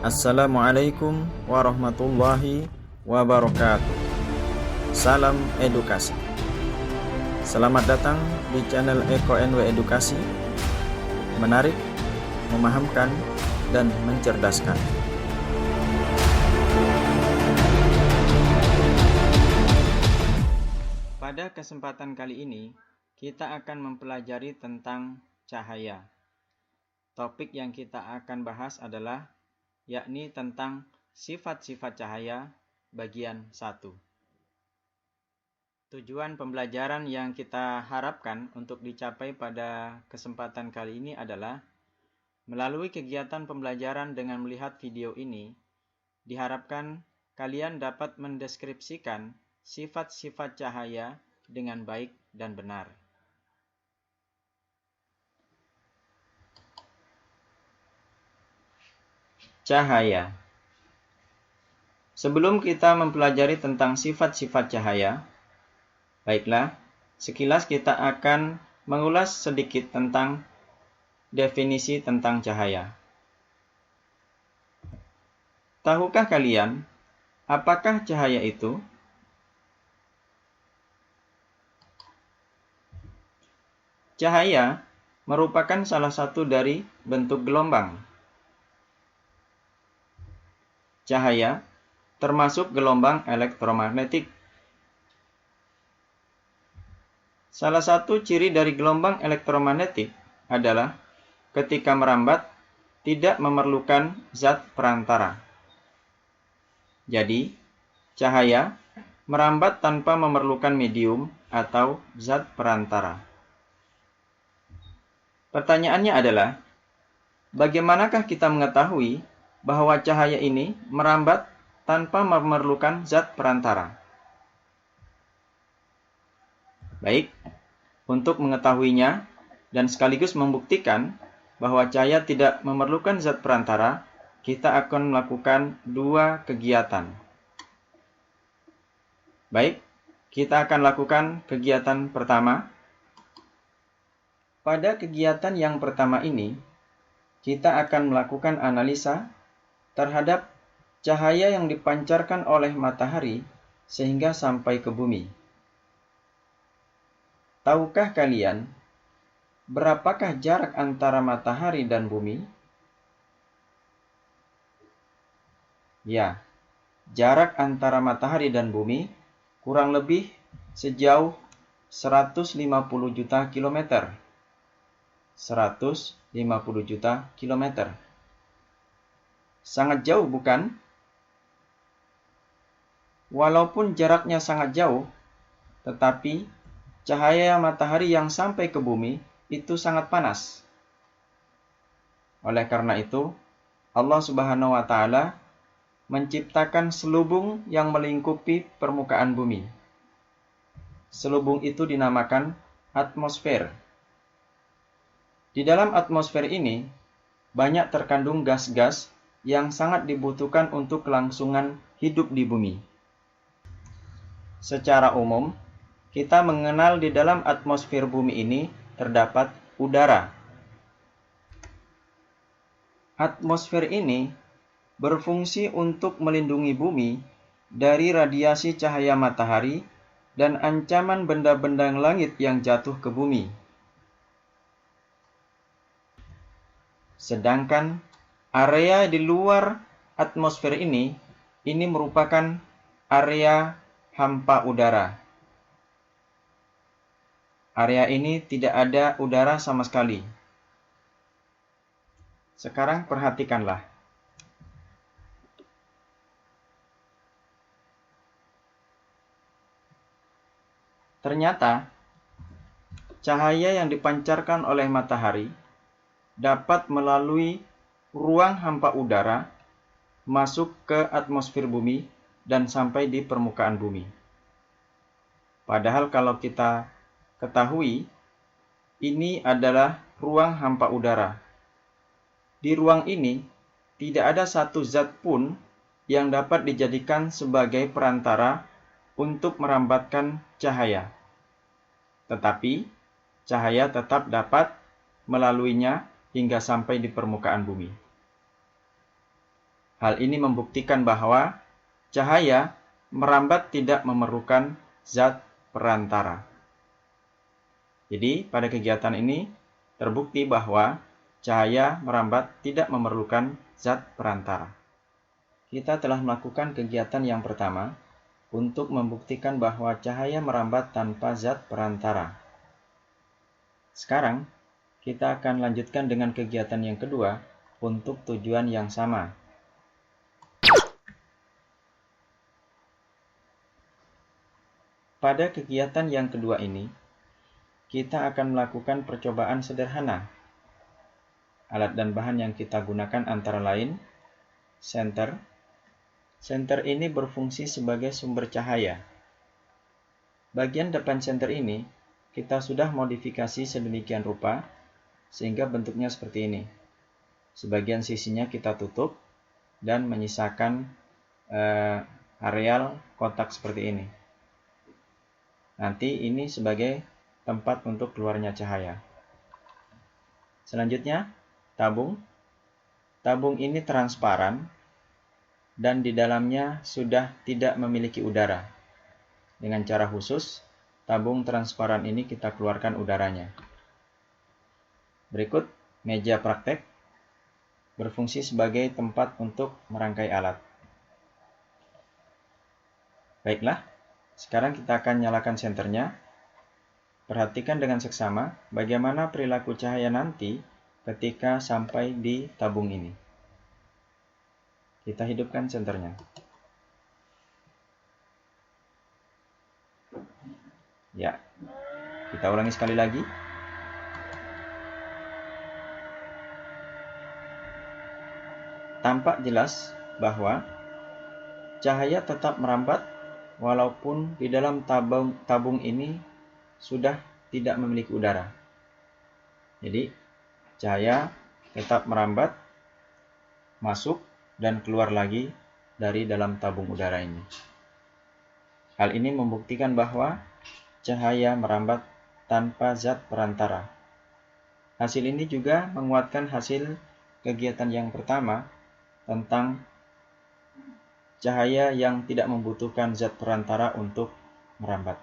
Assalamualaikum warahmatullahi wabarakatuh. Salam edukasi. Selamat datang di channel Eko NW Edukasi. Menarik, memahamkan, dan mencerdaskan. Pada kesempatan kali ini, kita akan mempelajari tentang cahaya. Topik yang kita akan bahas adalah yakni tentang sifat-sifat cahaya bagian 1. Tujuan pembelajaran yang kita harapkan untuk dicapai pada kesempatan kali ini adalah melalui kegiatan pembelajaran dengan melihat video ini, diharapkan kalian dapat mendeskripsikan sifat-sifat cahaya dengan baik dan benar. Cahaya. Sebelum kita mempelajari tentang sifat-sifat cahaya, baiklah, sekilas kita akan mengulas sedikit tentang definisi tentang cahaya. Tahukah kalian, apakah cahaya itu? Cahaya merupakan salah satu dari bentuk gelombang. Cahaya termasuk gelombang elektromagnetik. Salah satu ciri dari gelombang elektromagnetik adalah ketika merambat tidak memerlukan zat perantara. Jadi, cahaya merambat tanpa memerlukan medium atau zat perantara. Pertanyaannya adalah, bagaimanakah kita mengetahui bahwa cahaya ini merambat tanpa memerlukan zat perantara? Baik, untuk mengetahuinya dan sekaligus membuktikan bahwa cahaya tidak memerlukan zat perantara, kita akan melakukan dua kegiatan. Baik, kita akan lakukan kegiatan pertama. Pada kegiatan yang pertama ini, kita akan melakukan analisa terhadap cahaya yang dipancarkan oleh matahari sehingga sampai ke bumi. Tahukah kalian berapakah jarak antara matahari dan bumi? Ya, jarak antara matahari dan bumi kurang lebih sejauh 150 juta kilometer. 150 juta kilometer. Sangat jauh, bukan? Walaupun jaraknya sangat jauh, tetapi cahaya matahari yang sampai ke bumi itu sangat panas. Oleh karena itu, Allah Subhanahu wa Ta'ala menciptakan selubung yang melingkupi permukaan bumi. Selubung itu dinamakan atmosfer. Di dalam atmosfer ini, banyak terkandung gas-gas yang sangat dibutuhkan untuk kelangsungan hidup di bumi. Secara umum, kita mengenal di dalam atmosfer bumi ini terdapat udara. Atmosfer ini berfungsi untuk melindungi bumi dari radiasi cahaya matahari dan ancaman benda-benda langit yang jatuh ke bumi. Sedangkan area di luar atmosfer ini merupakan area hampa udara. Area ini tidak ada udara sama sekali. Sekarang perhatikanlah. Ternyata, cahaya yang dipancarkan oleh matahari dapat melalui ruang hampa udara masuk ke atmosfer bumi dan sampai di permukaan bumi. Padahal kalau kita ketahui, ini adalah ruang hampa udara. Di ruang ini tidak ada satu zat pun yang dapat dijadikan sebagai perantara untuk merambatkan cahaya. Tetapi, cahaya tetap dapat melaluinya hingga sampai di permukaan bumi. Hal ini membuktikan bahwa cahaya merambat tidak memerlukan zat perantara. Jadi, pada kegiatan ini terbukti bahwa cahaya merambat tidak memerlukan zat perantara. Kita telah melakukan kegiatan yang pertama untuk membuktikan bahwa cahaya merambat tanpa zat perantara. Sekarang, kita akan lanjutkan dengan kegiatan yang kedua untuk tujuan yang sama. Pada kegiatan yang kedua ini, kita akan melakukan percobaan sederhana. Alat dan bahan yang kita gunakan antara lain senter. Senter ini berfungsi sebagai sumber cahaya. Bagian depan senter ini kita sudah modifikasi sedemikian rupa sehingga bentuknya seperti ini. Sebagian sisinya kita tutup dan menyisakan areal kotak seperti ini. Nanti ini sebagai tempat untuk keluarnya cahaya. Selanjutnya, tabung. Tabung ini transparan dan di dalamnya sudah tidak memiliki udara. Dengan cara khusus, tabung transparan ini kita keluarkan udaranya. Berikut, meja praktek berfungsi sebagai tempat untuk merangkai alat. Baiklah, sekarang kita akan nyalakan senternya. Perhatikan dengan seksama bagaimana perilaku cahaya nanti ketika sampai di tabung ini. Kita hidupkan senternya. Ya, kita ulangi sekali lagi. Tampak jelas bahwa cahaya tetap merambat walaupun di dalam tabung ini sudah tidak memiliki udara. Jadi, cahaya tetap merambat, masuk, dan keluar lagi dari dalam tabung udara ini. Hal ini membuktikan bahwa cahaya merambat tanpa zat perantara. Hasil ini juga menguatkan hasil kegiatan yang pertama tentang cahaya yang tidak membutuhkan zat perantara untuk merambat.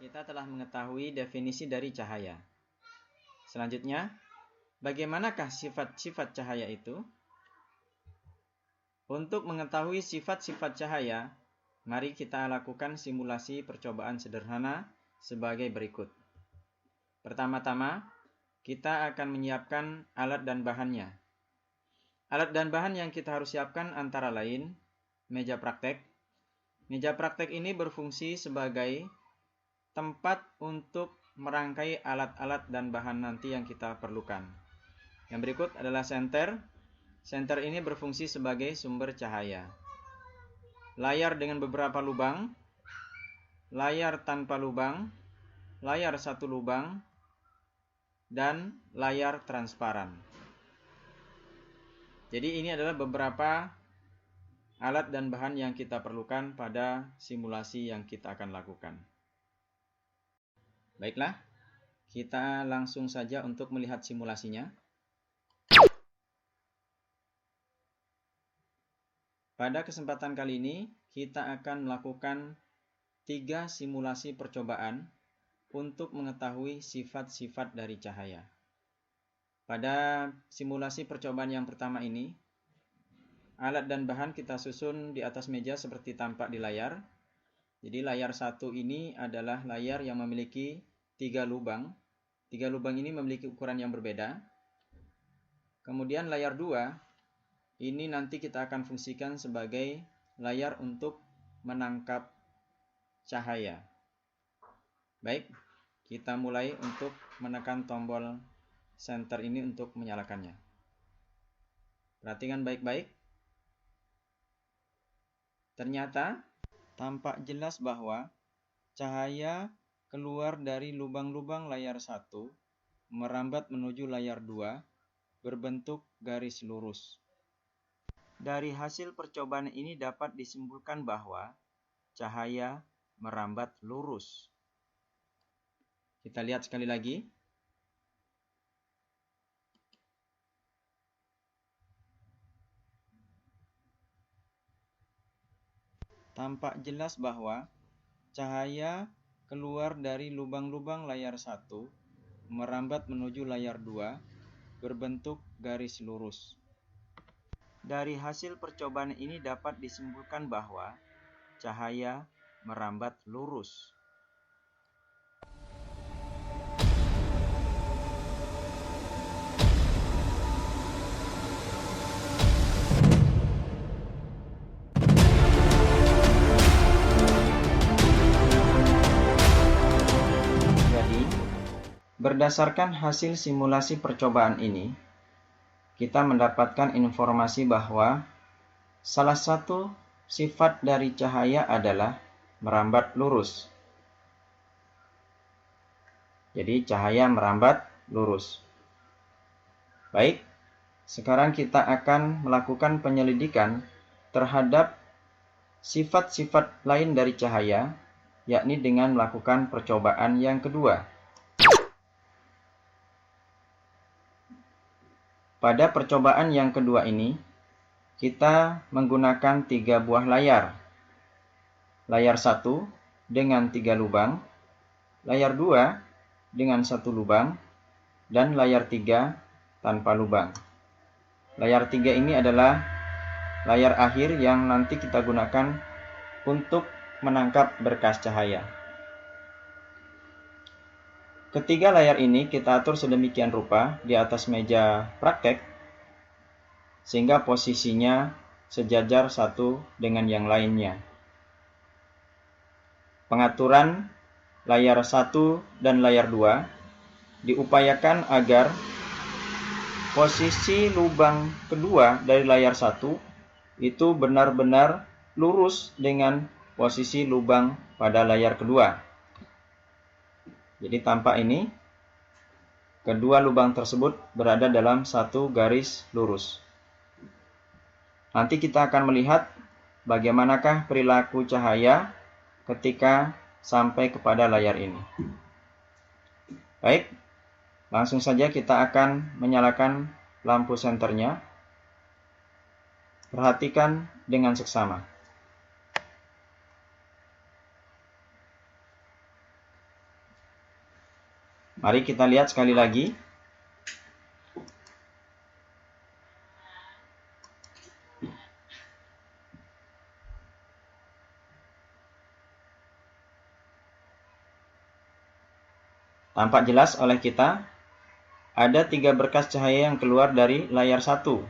Kita telah mengetahui definisi dari cahaya. Selanjutnya, bagaimanakah sifat-sifat cahaya itu? Untuk mengetahui sifat-sifat cahaya, mari kita lakukan simulasi percobaan sederhana sebagai berikut. Pertama-tama, kita akan menyiapkan alat dan bahannya. Alat dan bahan yang kita harus siapkan antara lain meja praktek. Meja praktek ini berfungsi sebagai tempat untuk merangkai alat-alat dan bahan nanti yang kita perlukan. Yang berikut adalah senter. Senter ini berfungsi sebagai sumber cahaya. Layar dengan beberapa lubang, layar tanpa lubang, layar satu lubang, dan layar transparan. Jadi ini adalah beberapa alat dan bahan yang kita perlukan pada simulasi yang kita akan lakukan. Baiklah, kita langsung saja untuk melihat simulasinya. Pada kesempatan kali ini, kita akan melakukan 3 simulasi percobaan untuk mengetahui sifat-sifat dari cahaya. Pada simulasi percobaan yang pertama ini, alat dan bahan kita susun di atas meja seperti tampak di layar. Jadi layar 1 ini adalah layar yang memiliki 3 lubang. 3 lubang ini memiliki ukuran yang berbeda. Kemudian layar 2, ini nanti kita akan fungsikan sebagai layar untuk menangkap cahaya. Baik, kita mulai untuk menekan tombol senter ini untuk menyalakannya. Perhatikan baik-baik. Ternyata tampak jelas bahwa cahaya keluar dari lubang-lubang layar 1 merambat menuju layar 2 berbentuk garis lurus. Dari hasil percobaan ini dapat disimpulkan bahwa cahaya merambat lurus. Kita lihat sekali lagi. Tampak jelas bahwa cahaya keluar dari lubang-lubang layar 1, merambat menuju layar 2, berbentuk garis lurus. Dari hasil percobaan ini dapat disimpulkan bahwa cahaya merambat lurus. Berdasarkan hasil simulasi percobaan ini, kita mendapatkan informasi bahwa salah satu sifat dari cahaya adalah merambat lurus. Jadi cahaya merambat lurus. Baik, sekarang kita akan melakukan penyelidikan terhadap sifat-sifat lain dari cahaya, yakni dengan melakukan percobaan yang kedua. Pada percobaan yang kedua ini, kita menggunakan 3 buah layar. Layar 1 dengan 3 lubang, layar 2 dengan 1 lubang, dan layar 3 tanpa lubang. Layar 3 ini adalah layar akhir yang nanti kita gunakan untuk menangkap berkas cahaya. Ketiga layar ini kita atur sedemikian rupa di atas meja praktek, sehingga posisinya sejajar satu dengan yang lainnya. Pengaturan layar 1 dan layar 2 diupayakan agar posisi lubang kedua dari layar 1 itu benar-benar lurus dengan posisi lubang pada layar kedua. Jadi tampak ini, kedua lubang tersebut berada dalam satu garis lurus. Nanti kita akan melihat bagaimanakah perilaku cahaya ketika sampai kepada layar ini. Baik, langsung saja kita akan menyalakan lampu senternya. Perhatikan dengan seksama. Mari kita lihat sekali lagi. Tampak jelas oleh kita, ada 3 berkas cahaya yang keluar dari layar 1,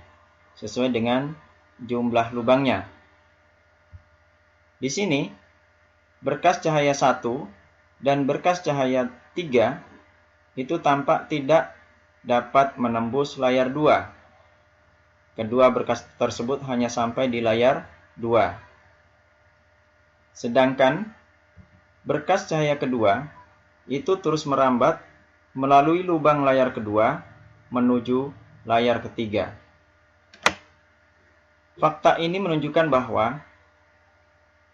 sesuai dengan jumlah lubangnya. Di sini, berkas cahaya 1 dan berkas cahaya 3 itu tampak tidak dapat menembus layar 2. Kedua berkas tersebut hanya sampai di layar 2. Sedangkan berkas cahaya kedua itu terus merambat melalui lubang layar kedua menuju layar ketiga. Fakta ini menunjukkan bahwa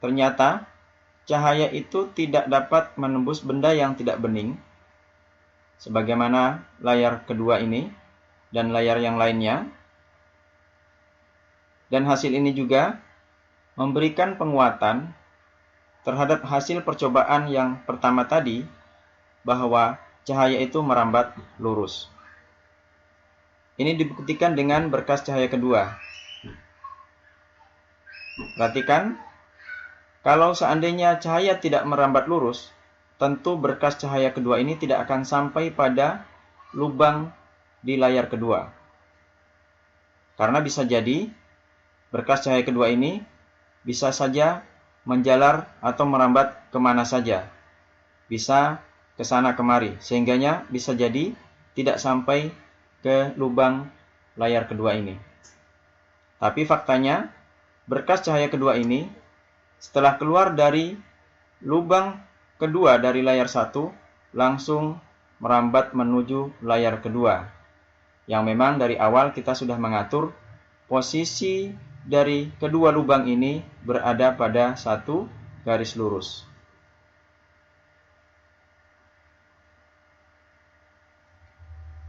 ternyata cahaya itu tidak dapat menembus benda yang tidak bening, sebagaimana layar kedua ini dan layar yang lainnya. Dan hasil ini juga memberikan penguatan terhadap hasil percobaan yang pertama tadi, bahwa cahaya itu merambat lurus. Ini dibuktikan dengan berkas cahaya kedua. Perhatikan, kalau seandainya cahaya tidak merambat lurus, tentu berkas cahaya kedua ini tidak akan sampai pada lubang di layar kedua. Karena bisa jadi berkas cahaya kedua ini bisa saja menjalar atau merambat kemana saja. Bisa ke sana kemari, sehingganya bisa jadi tidak sampai ke lubang layar kedua ini. Tapi faktanya, berkas cahaya kedua ini setelah keluar dari lubang kedua dari layar 1 langsung merambat menuju layar kedua, yang memang dari awal kita sudah mengatur posisi dari kedua lubang ini berada pada satu garis lurus.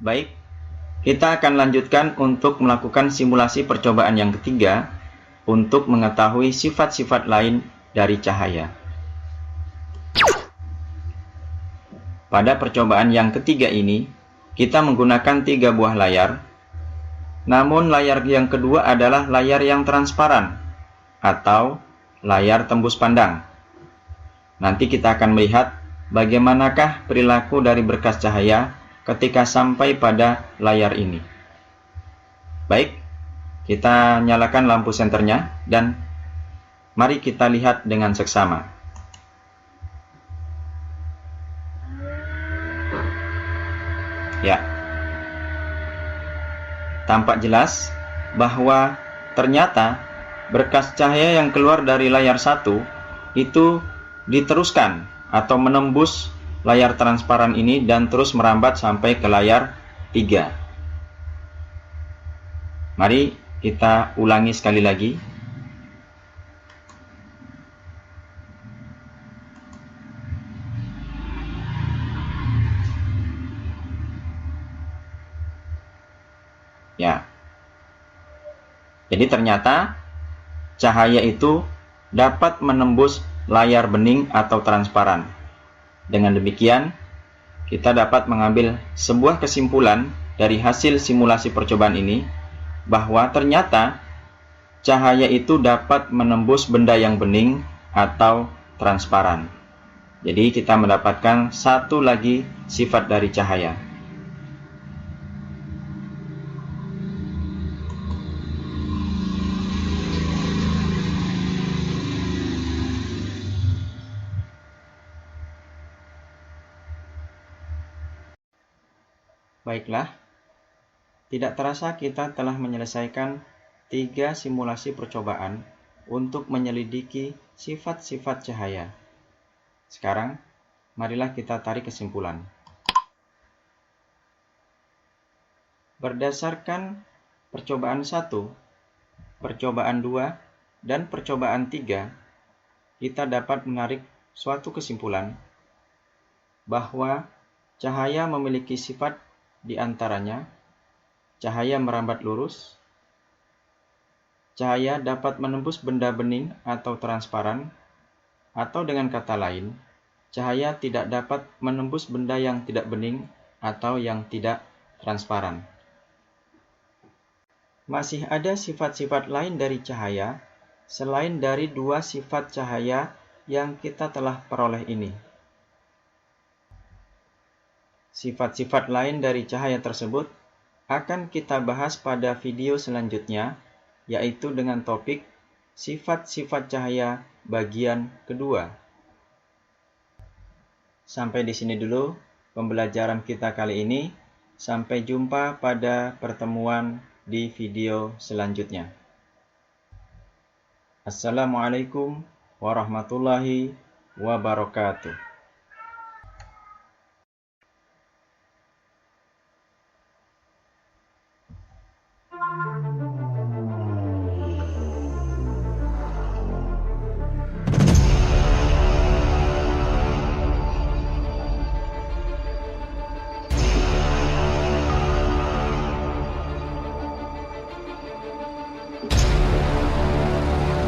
Baik, kita akan lanjutkan untuk melakukan simulasi percobaan yang ketiga untuk mengetahui sifat-sifat lain dari cahaya. Pada percobaan yang ketiga ini, kita menggunakan 3 buah layar. Namun layar yang kedua adalah layar yang transparan atau layar tembus pandang. Nanti kita akan melihat bagaimanakah perilaku dari berkas cahaya ketika sampai pada layar ini. Baik, kita nyalakan lampu senternya dan mari kita lihat dengan seksama. Ya, tampak jelas bahwa ternyata berkas cahaya yang keluar dari layar 1 itu diteruskan atau menembus layar transparan ini dan terus merambat sampai ke layar 3. Mari kita ulangi sekali lagi. Ya. Jadi ternyata cahaya itu dapat menembus layar bening atau transparan. Dengan demikian, kita dapat mengambil sebuah kesimpulan dari hasil simulasi percobaan ini bahwa ternyata cahaya itu dapat menembus benda yang bening atau transparan. Jadi kita mendapatkan satu lagi sifat dari cahaya. Baiklah, tidak terasa kita telah menyelesaikan 3 simulasi percobaan untuk menyelidiki sifat-sifat cahaya. Sekarang, marilah kita tarik kesimpulan. Berdasarkan percobaan 1, percobaan 2, dan percobaan 3, kita dapat menarik suatu kesimpulan bahwa cahaya memiliki sifat di antaranya cahaya merambat lurus, cahaya dapat menembus benda bening atau transparan, atau dengan kata lain, cahaya tidak dapat menembus benda yang tidak bening atau yang tidak transparan. Masih ada sifat-sifat lain dari cahaya selain dari 2 sifat cahaya yang kita telah peroleh ini. Sifat-sifat lain dari cahaya tersebut akan kita bahas pada video selanjutnya, yaitu dengan topik sifat-sifat cahaya bagian kedua. Sampai di sini dulu pembelajaran kita kali ini. Sampai jumpa pada pertemuan di video selanjutnya. Assalamualaikum warahmatullahi wabarakatuh.